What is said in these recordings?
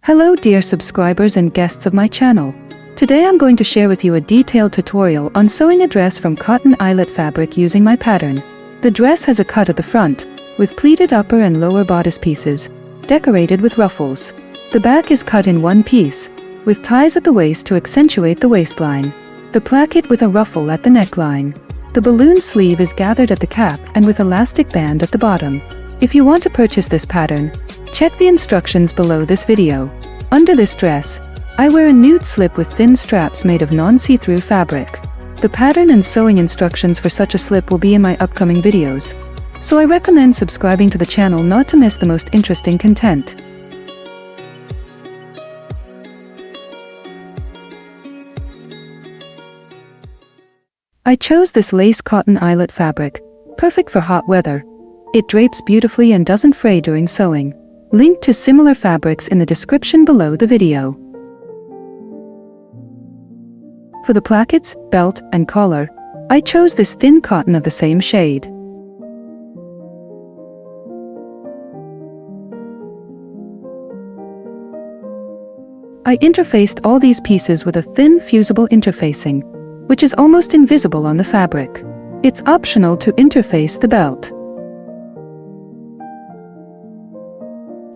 Hello dear subscribers and guests of my channel. Today I'm going to share with you a detailed tutorial on sewing a dress from cotton eyelet fabric using my pattern. The dress has a cut at the front, with pleated upper and lower bodice pieces, decorated with ruffles. The back is cut in one piece, with ties at the waist to accentuate the waistline. The placket with a ruffle at the neckline. The balloon sleeve is gathered at the cap and with elastic band at the bottom. If you want to purchase this pattern, check the instructions below this video. Under this dress, I wear a nude slip with thin straps made of non-see-through fabric. The pattern and sewing instructions for such a slip will be in my upcoming videos, so I recommend subscribing to the channel not to miss the most interesting content. I chose this lace cotton eyelet fabric, perfect for hot weather. It drapes beautifully and doesn't fray during sewing. Link to similar fabrics in the description below the video. For the plackets, belt, and collar, I chose this thin cotton of the same shade. I interfaced all these pieces with a thin fusible interfacing, which is almost invisible on the fabric. It's optional to interface the belt.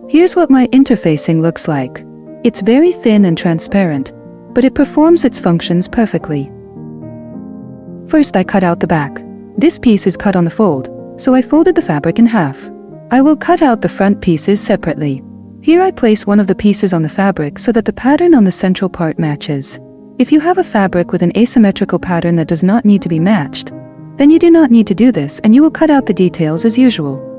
Here's what my interfacing looks like. It's very thin and transparent, but it performs its functions perfectly. First, I cut out the back. This piece is cut on the fold, so I folded the fabric in half. I will cut out the front pieces separately. Here I place one of the pieces on the fabric so that the pattern on the central part matches. If you have a fabric with an asymmetrical pattern that does not need to be matched, then you do not need to do this and you will cut out the details as usual.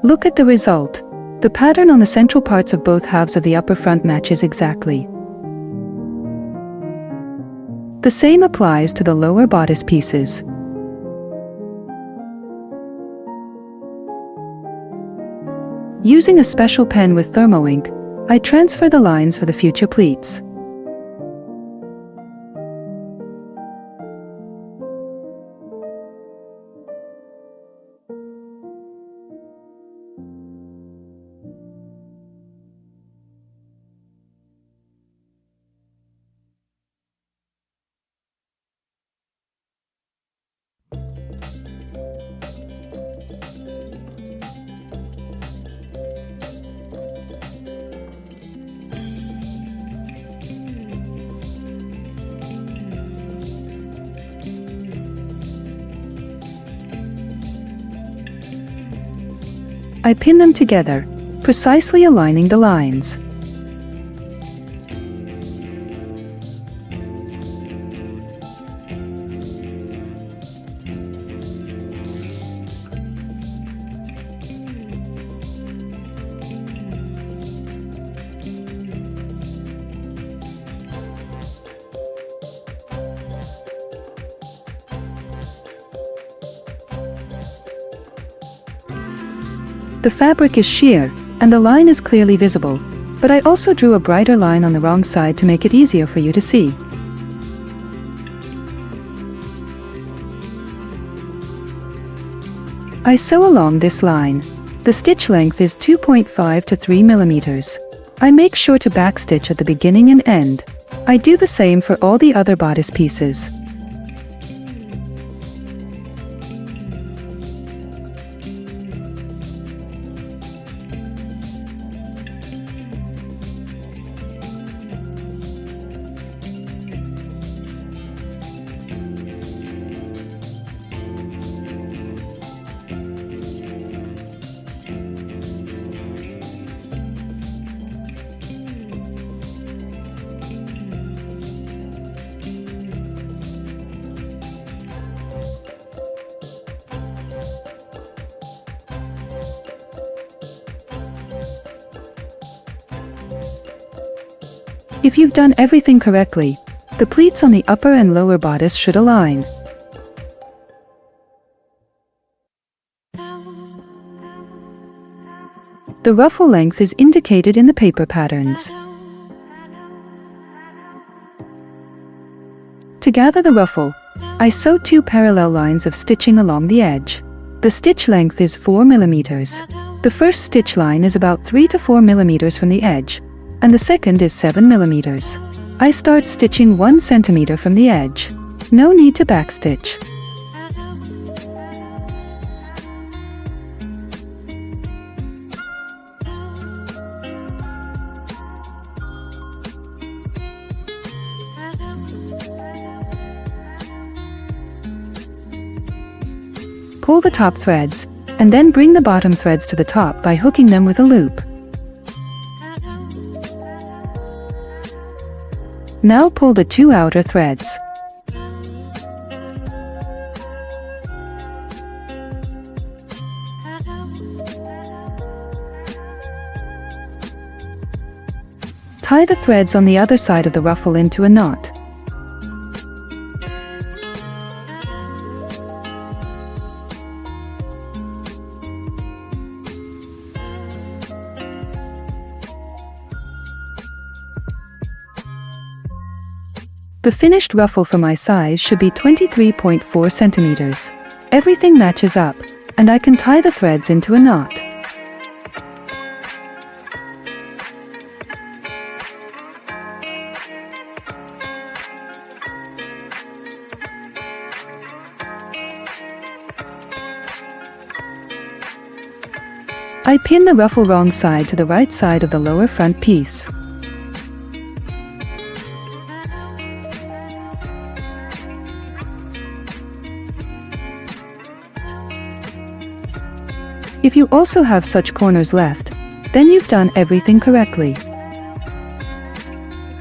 Look at the result. The pattern on the central parts of both halves of the upper front matches exactly. The same applies to the lower bodice pieces. Using a special pen with Thermo-Ink, I transfer the lines for the future pleats. I pin them together, precisely aligning the lines. The fabric is sheer, and the line is clearly visible, but I also drew a brighter line on the wrong side to make it easier for you to see. I sew along this line. The stitch length is 2.5 to 3 millimeters. I make sure to backstitch at the beginning and end. I do the same for all the other bodice pieces. If you've done everything correctly, the pleats on the upper and lower bodice should align. The ruffle length is indicated in the paper patterns. To gather the ruffle, I sew 2 parallel lines of stitching along the edge. The stitch length is 4 millimeters. The first stitch line is about 3 to 4 millimeters from the edge, and the second is 7 millimeters. I start stitching 1 centimeter from the edge. No need to backstitch. Pull the top threads, and then bring the bottom threads to the top by hooking them with a loop. Now pull the 2 outer threads. Tie the threads on the other side of the ruffle into a knot. The finished ruffle for my size should be 23.4 centimeters. Everything matches up, and I can tie the threads into a knot. I pin the ruffle wrong side to the right side of the lower front piece. If you also have such corners left, then you've done everything correctly.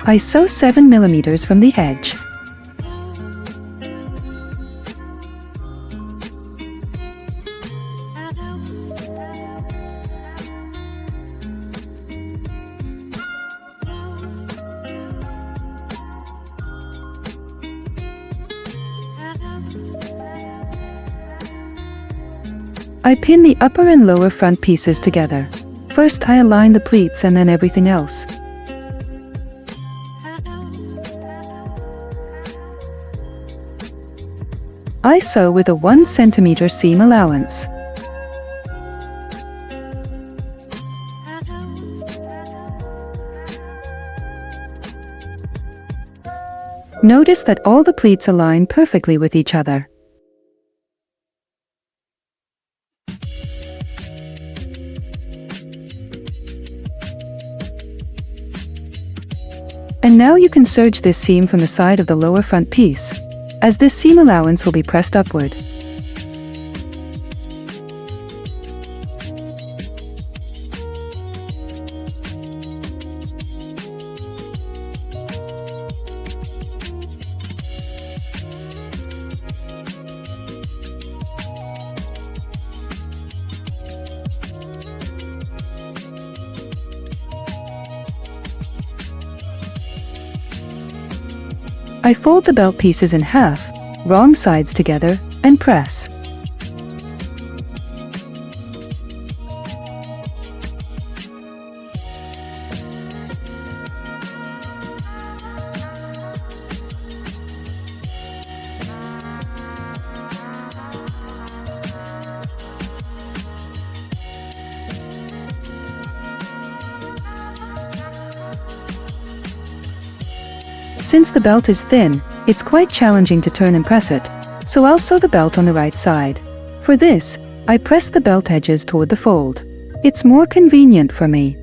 I sew 7 millimeters from the edge. I pin the upper and lower front pieces together. First I align the pleats and then everything else. I sew with a 1 centimeter seam allowance. Notice that all the pleats align perfectly with each other. And now you can serge this seam from the side of the lower front piece, as this seam allowance will be pressed upward. I fold the belt pieces in half, wrong sides together, and press. Since the belt is thin, it's quite challenging to turn and press it, so I'll sew the belt on the right side. For this, I press the belt edges toward the fold. It's more convenient for me.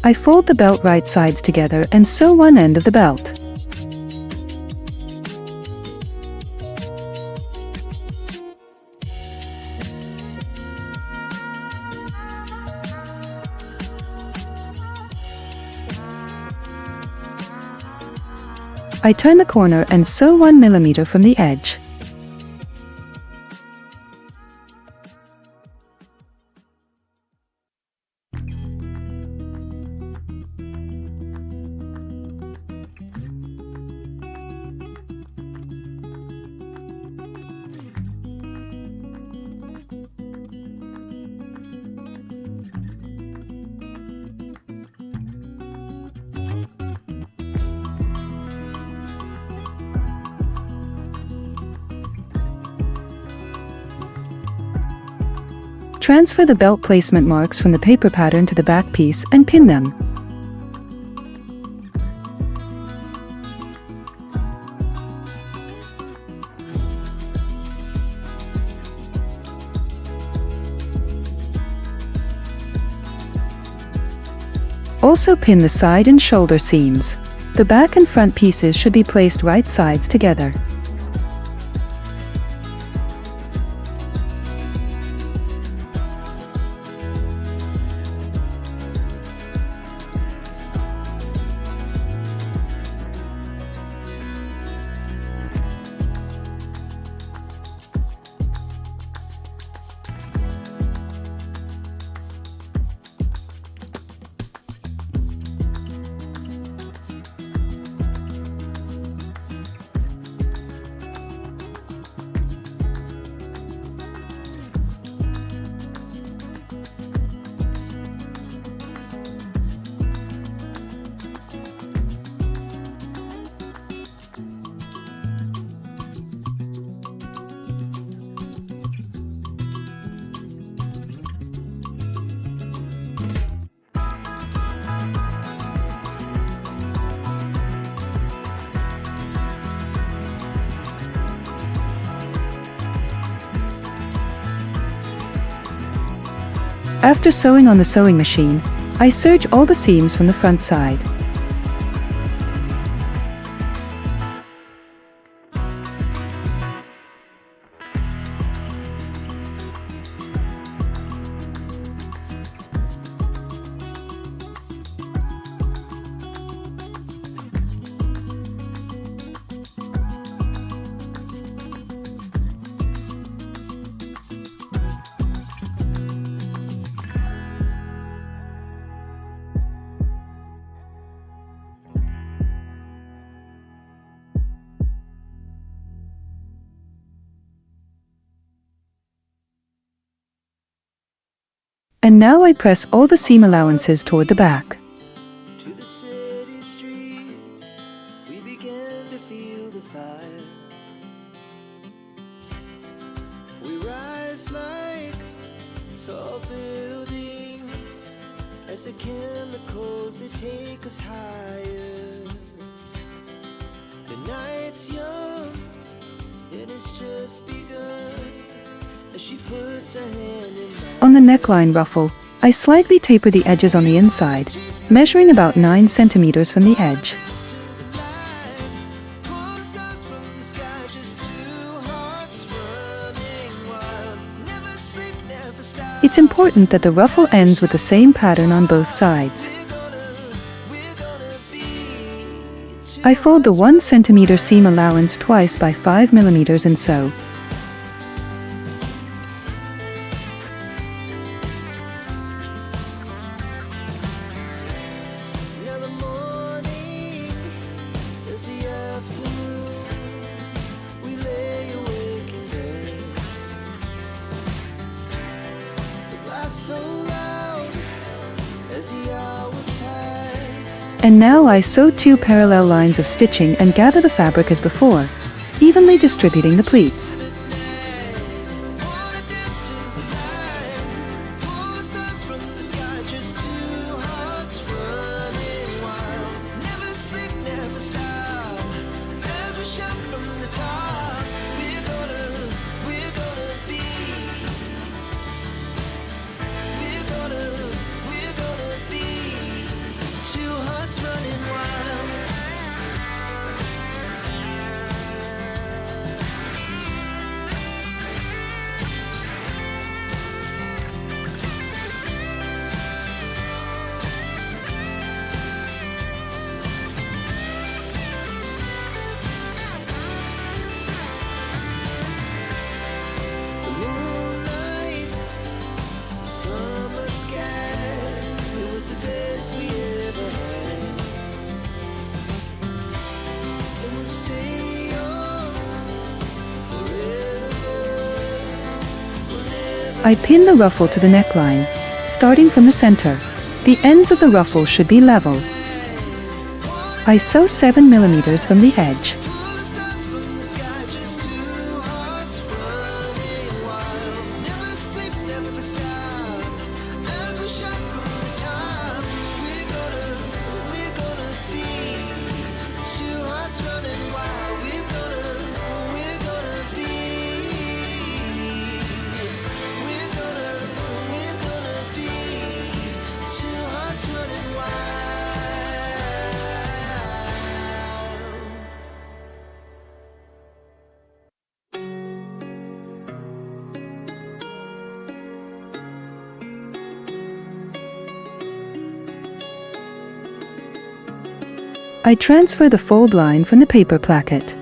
I fold the belt right sides together and sew one end of the belt. I turn the corner and sew 1 millimeter from the edge. Transfer the belt placement marks from the paper pattern to the back piece and pin them. Also pin the side and shoulder seams. The back and front pieces should be placed right sides together. After sewing on the sewing machine, I serge all the seams from the front side. And now I press all the seam allowances toward the back. To the city streets, we began to feel the fire. We rise like tall buildings as the chemicals they take us higher. The night's young, it has just begun. She puts her hand in mine. On the neckline ruffle, I slightly taper the edges on the inside, measuring about 9 centimeters from the edge. It's important that the ruffle ends with the same pattern on both sides. I fold the 1 centimeter seam allowance twice by 5 millimeters and sew. And now I sew 2 parallel lines of stitching and gather the fabric as before, evenly distributing the pleats. hearts running wild. The moonlight, summer sky, it was the best we ever had. And we'll stay on forever. We'll never I pin the ruffle to the neckline, starting from the center. The ends of the ruffle should be level. I sew 7 millimeters from the edge. pull the stars from the sky, just two hearts running wild. Never sleep, never stop. As we shot from the top, we're gonna be two hearts running wild. We're gonna be. We're gonna be two hearts running wild. I transfer the fold line from the paper placket.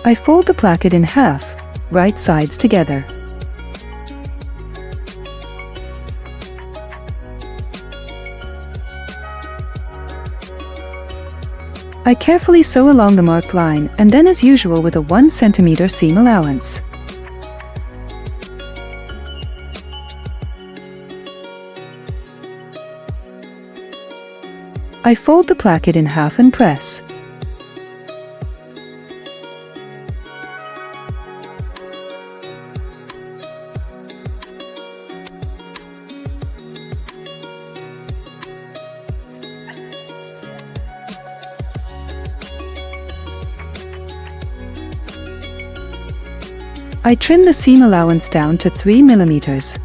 I fold the placket in half, right sides together. I carefully sew along the marked line and then, as usual, with a 1 centimeter seam allowance. I fold the placket in half and press. I trim the seam allowance down to 3 millimeters.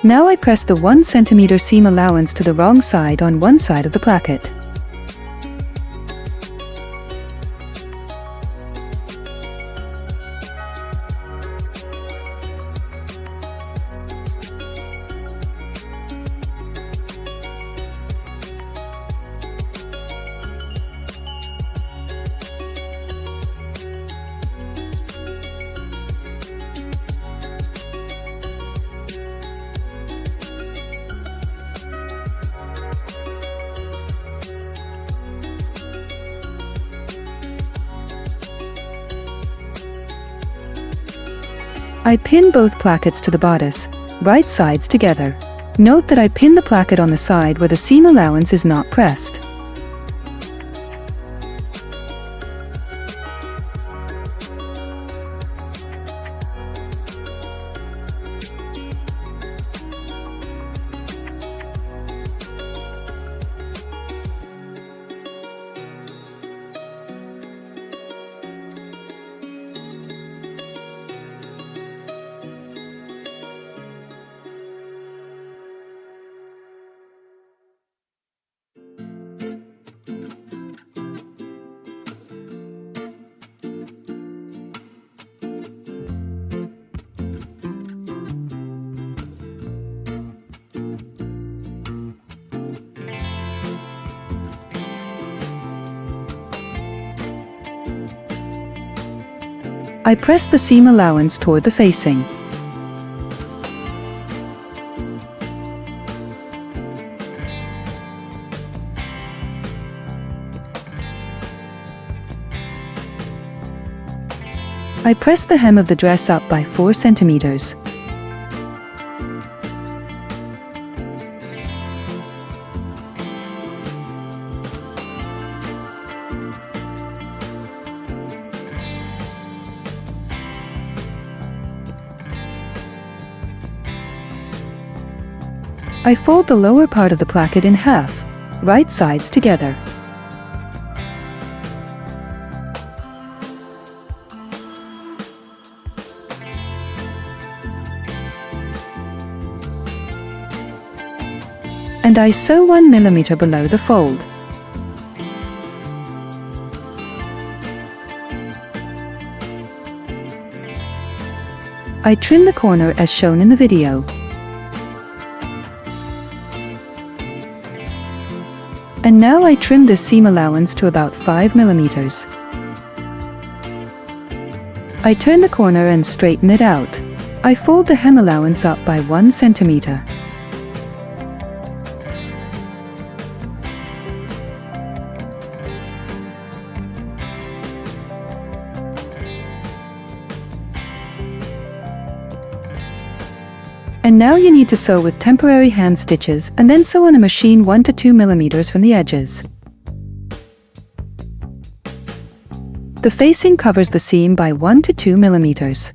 Now I press the 1 centimeter seam allowance to the wrong side on one side of the placket. I pin both plackets to the bodice, right sides together. Note that I pin the placket on the side where the seam allowance is not pressed. I press the seam allowance toward the facing. I press the hem of the dress up by 4 centimeters. I fold the lower part of the placket in half, right sides together. And I sew 1 millimeter below the fold. I trim the corner as shown in the video. And now I trim this seam allowance to about 5 millimeters. I turn the corner and straighten it out. I fold the hem allowance up by 1 centimeter. And now you need to sew with temporary hand stitches and then sew on a machine 1 to 2 millimeters from the edges. The facing covers the seam by 1 to 2 millimeters.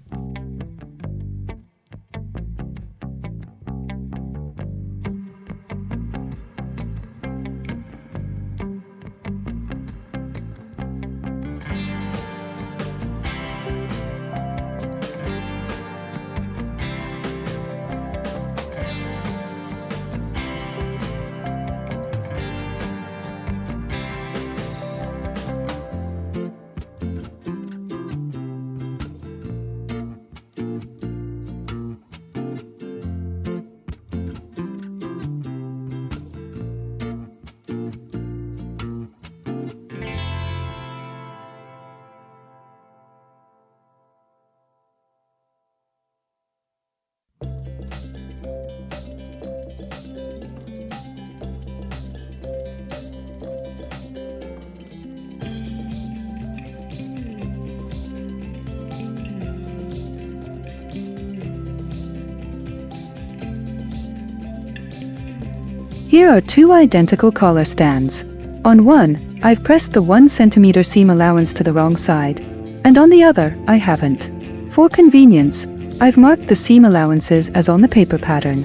Here are 2 identical collar stands. On one, I've pressed the 1 centimeter seam allowance to the wrong side, and on the other, I haven't. For convenience, I've marked the seam allowances as on the paper pattern.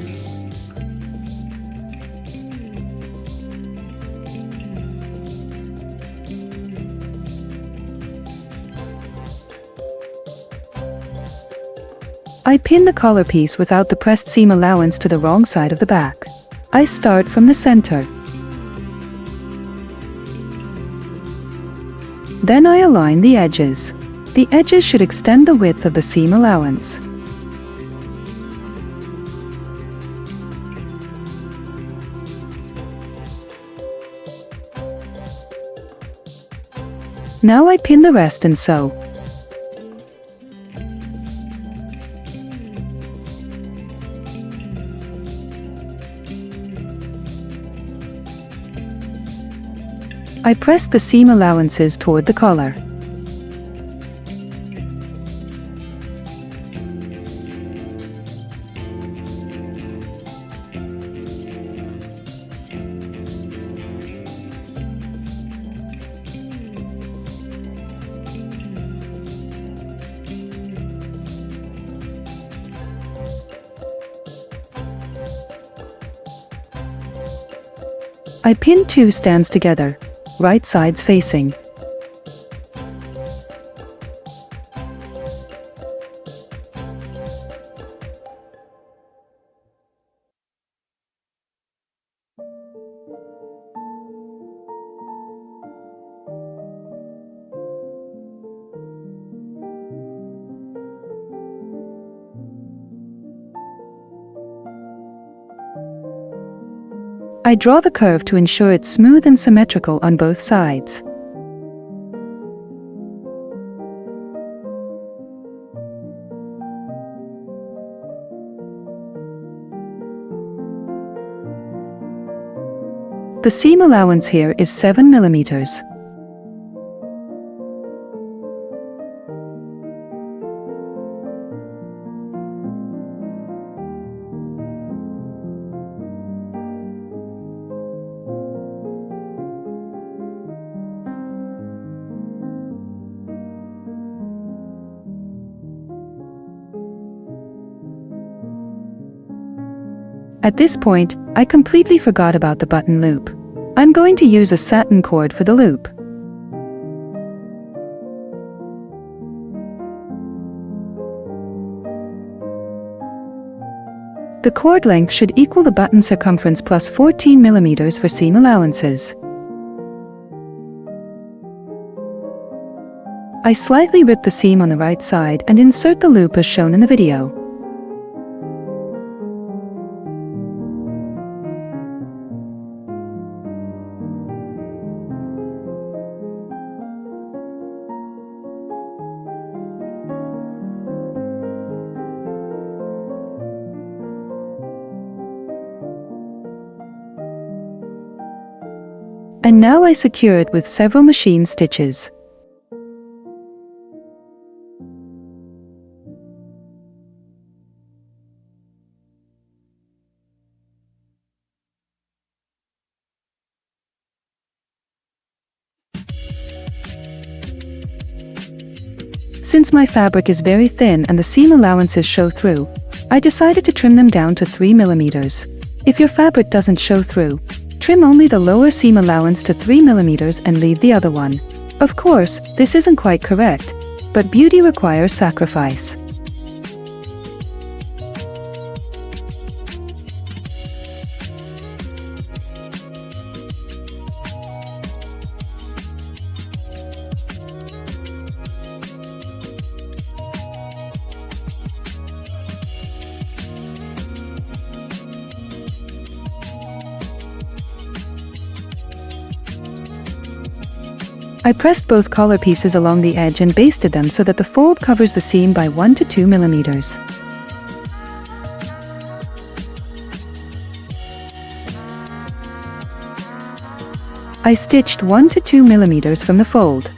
I pin the collar piece without the pressed seam allowance to the wrong side of the back. I start from the center. Then I align the edges. The edges should extend the width of the seam allowance. Now I pin the rest and sew. I press the seam allowances toward the collar. I pin 2 stands together, right sides facing. I draw the curve to ensure it's smooth and symmetrical on both sides. The seam allowance here is 7 millimeters. At this point, I completely forgot about the button loop. I'm going to use a satin cord for the loop. The cord length should equal the button circumference plus 14 mm for seam allowances. I slightly rip the seam on the right side and insert the loop as shown in the video. And now I secure it with several machine stitches. Since my fabric is very thin and the seam allowances show through, I decided to trim them down to 3 mm. If your fabric doesn't show through, trim only the lower seam allowance to 3 mm and leave the other one. Of course, this isn't quite correct, but beauty requires sacrifice. I pressed both collar pieces along the edge and basted them so that the fold covers the seam by 1 to 2 mm. I stitched 1 to 2 mm from the fold.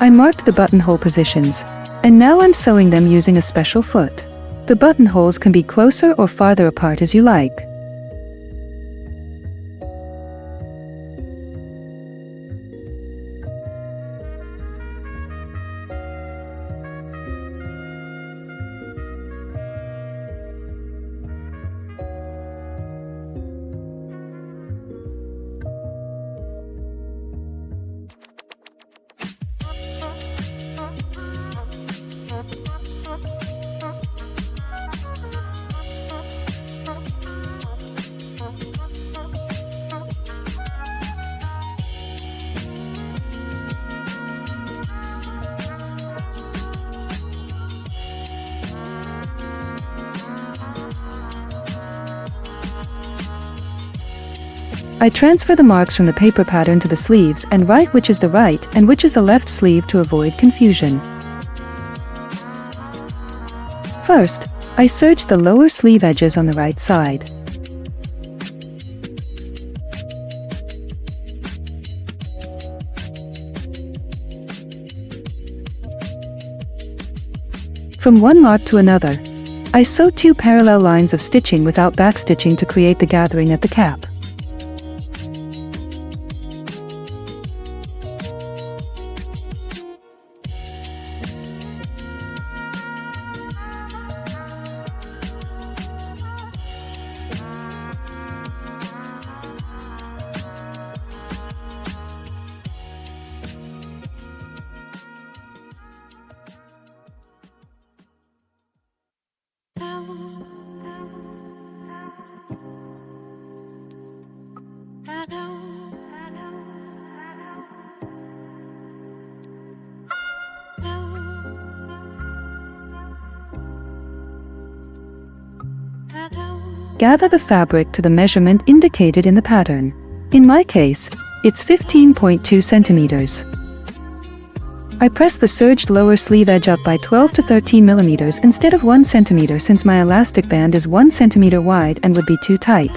I marked the buttonhole positions, and now I'm sewing them using a special foot. The buttonholes can be closer or farther apart as you like. I transfer the marks from the paper pattern to the sleeves and write which is the right and which is the left sleeve to avoid confusion. First, I serge the lower sleeve edges on the right side. From one mark to another, I sew 2 parallel lines of stitching without backstitching to create the gathering at the cap. Gather the fabric to the measurement indicated in the pattern. In my case, it's 15.2 centimeters. I press the serged lower sleeve edge up by 12 to 13 millimeters instead of 1 centimeter since my elastic band is 1 centimeter wide and would be too tight.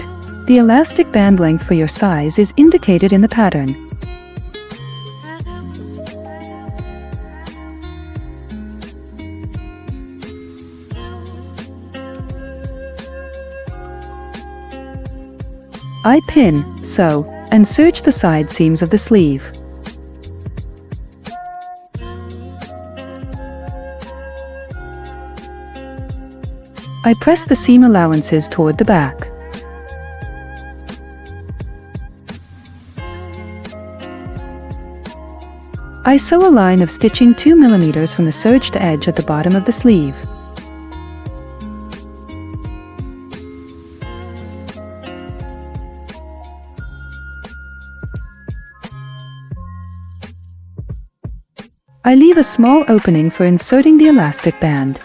The elastic band length for your size is indicated in the pattern. I pin, sew, and serge the side seams of the sleeve. I press the seam allowances toward the back. I sew a line of stitching 2 mm from the serged edge at the bottom of the sleeve. I leave a small opening for inserting the elastic band.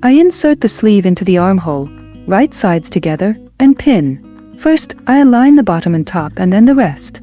I insert the sleeve into the armhole, right sides together, and pin. First, I align the bottom and top and then the rest.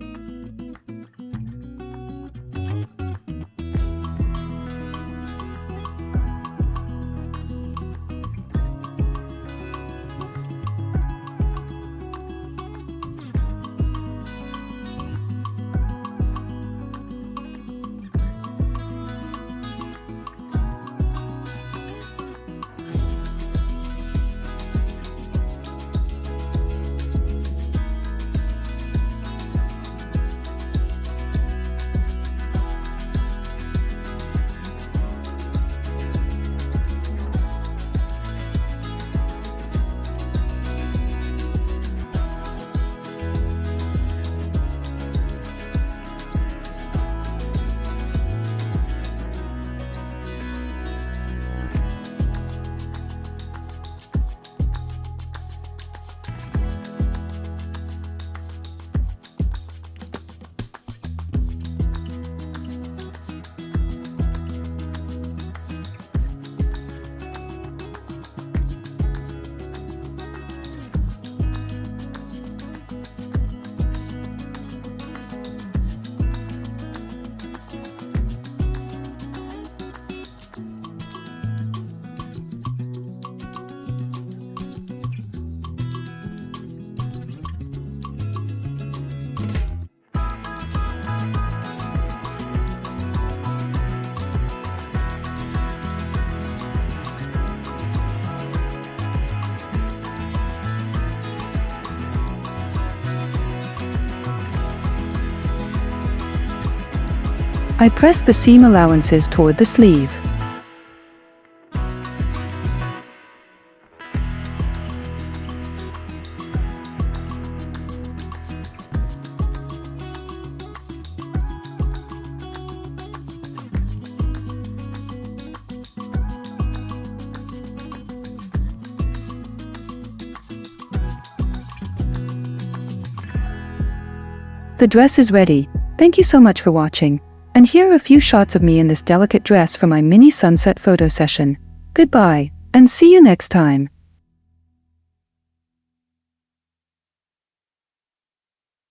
I press the seam allowances toward the sleeve. The dress is ready. Thank you so much for watching. And here are a few shots of me in this delicate dress for my mini sunset photo session. Goodbye, and see you next time.